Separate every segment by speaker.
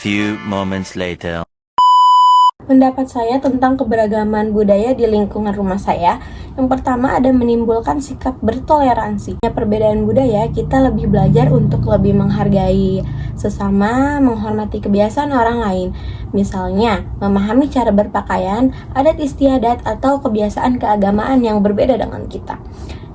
Speaker 1: few moments later.
Speaker 2: Pendapat saya tentang keberagaman budaya di lingkungan rumah saya, yang pertama ada menimbulkan sikap bertoleransi. Perbedaan budaya, kita lebih belajar untuk lebih menghargai sesama, menghormati kebiasaan orang lain. Misalnya, memahami cara berpakaian, adat istiadat, atau kebiasaan keagamaan yang berbeda dengan kita.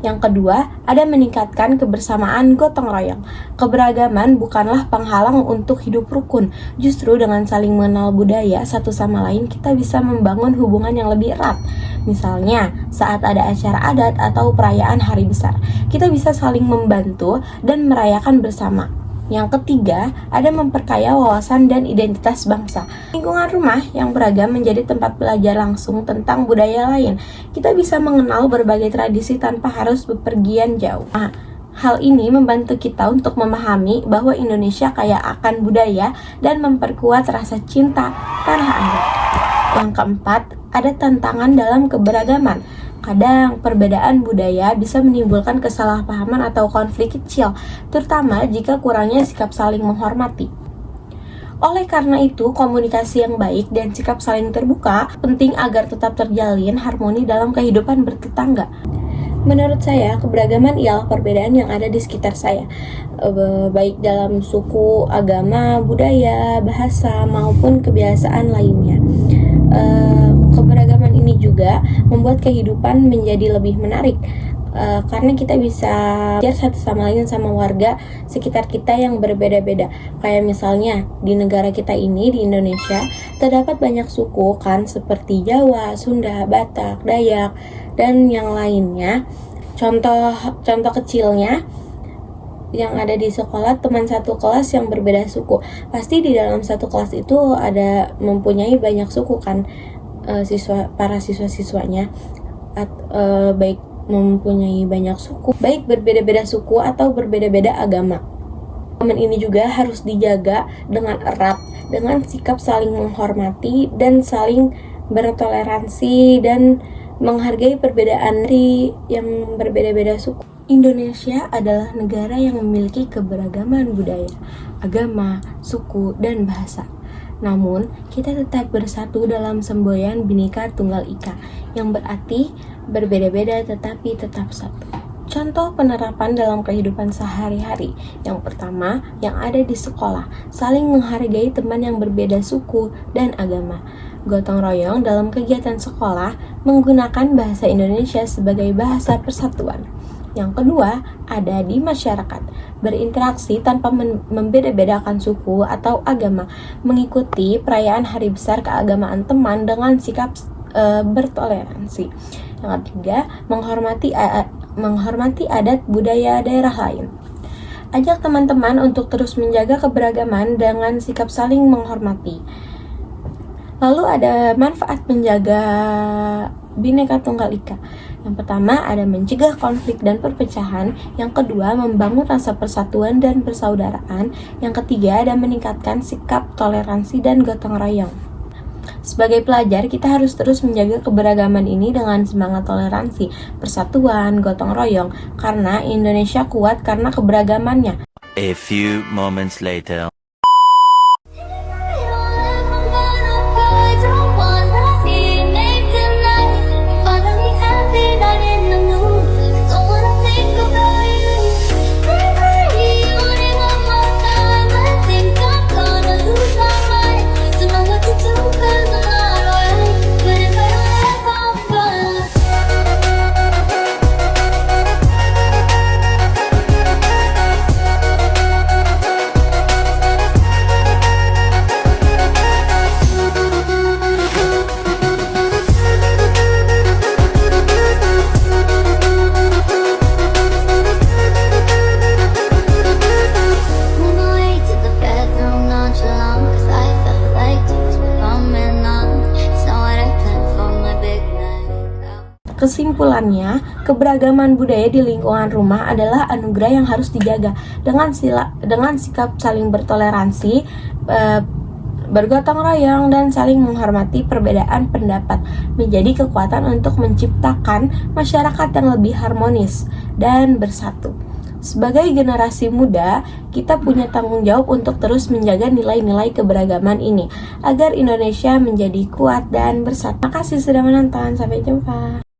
Speaker 2: Yang kedua, ada meningkatkan kebersamaan gotong royong. Keberagaman bukanlah penghalang untuk hidup rukun. Justru dengan saling mengenal budaya satu sama lain, kita bisa membangun hubungan yang lebih erat. Misalnya, saat ada acara adat atau perayaan hari besar, kita bisa saling membantu dan merayakan bersama. Yang ketiga, ada memperkaya wawasan dan identitas bangsa. Lingkungan rumah yang beragam menjadi tempat belajar langsung tentang budaya lain. Kita bisa mengenal berbagai tradisi tanpa harus bepergian jauh. Hal ini membantu kita untuk memahami bahwa Indonesia kaya akan budaya dan memperkuat rasa cinta tanah air. Yang keempat, ada tantangan dalam keberagaman. Kadang perbedaan budaya bisa menimbulkan kesalahpahaman atau konflik kecil, terutama jika kurangnya sikap saling menghormati. Oleh karena itu, komunikasi yang baik dan sikap saling terbuka penting agar tetap terjalin harmoni dalam kehidupan bertetangga. Menurut saya, keberagaman ialah perbedaan yang ada di sekitar saya, baik dalam suku, agama, budaya, bahasa, maupun kebiasaan lainnya. Keberagaman ini juga membuat kehidupan menjadi lebih menarik, karena kita bisa belajar satu sama lain sama warga sekitar kita yang berbeda-beda. Kayak misalnya di negara kita ini, di Indonesia, terdapat banyak suku kan, seperti Jawa, Sunda, Batak, Dayak, dan yang lainnya. Contoh kecilnya yang ada di sekolah, teman satu kelas yang berbeda suku, pasti di dalam satu kelas itu ada mempunyai banyak suku kan, para siswa-siswanya, baik mempunyai banyak suku, baik berbeda-beda suku atau berbeda-beda agama. Momen ini juga harus dijaga dengan erat, dengan sikap saling menghormati dan saling bertoleransi dan menghargai perbedaan yang berbeda-beda suku. Indonesia adalah negara yang memiliki keberagaman budaya, agama, suku, dan bahasa. Namun, kita tetap bersatu dalam semboyan Bhinneka Tunggal Ika, yang berarti berbeda-beda tetapi tetap satu. Contoh penerapan dalam kehidupan sehari-hari. Yang pertama, yang ada di sekolah, saling menghargai teman yang berbeda suku dan agama. Gotong royong dalam kegiatan sekolah menggunakan bahasa Indonesia sebagai bahasa persatuan. Yang kedua, ada di masyarakat, berinteraksi tanpa membeda-bedakan suku atau agama, mengikuti perayaan hari besar keagamaan teman dengan sikap bertoleransi. Yang ketiga, menghormati adat budaya daerah lain. Ajak teman-teman untuk terus menjaga keberagaman dengan sikap saling menghormati. Lalu ada manfaat menjaga Bhinneka Tunggal Ika. Yang pertama, ada mencegah konflik dan perpecahan. Yang kedua, membangun rasa persatuan dan persaudaraan. Yang ketiga, ada meningkatkan sikap toleransi dan gotong royong. Sebagai pelajar, kita harus terus menjaga keberagaman ini dengan semangat toleransi, persatuan, gotong royong, karena Indonesia kuat karena keberagamannya.
Speaker 1: A few moments later.
Speaker 2: Kesimpulannya, keberagaman budaya di lingkungan rumah adalah anugerah yang harus dijaga dengan sikap saling bertoleransi, bergotong royong, dan saling menghormati perbedaan pendapat, menjadi kekuatan untuk menciptakan masyarakat yang lebih harmonis dan bersatu. Sebagai generasi muda, kita punya tanggung jawab untuk terus menjaga nilai-nilai keberagaman ini agar Indonesia menjadi kuat dan bersatu. Terima kasih sudah menonton, sampai jumpa.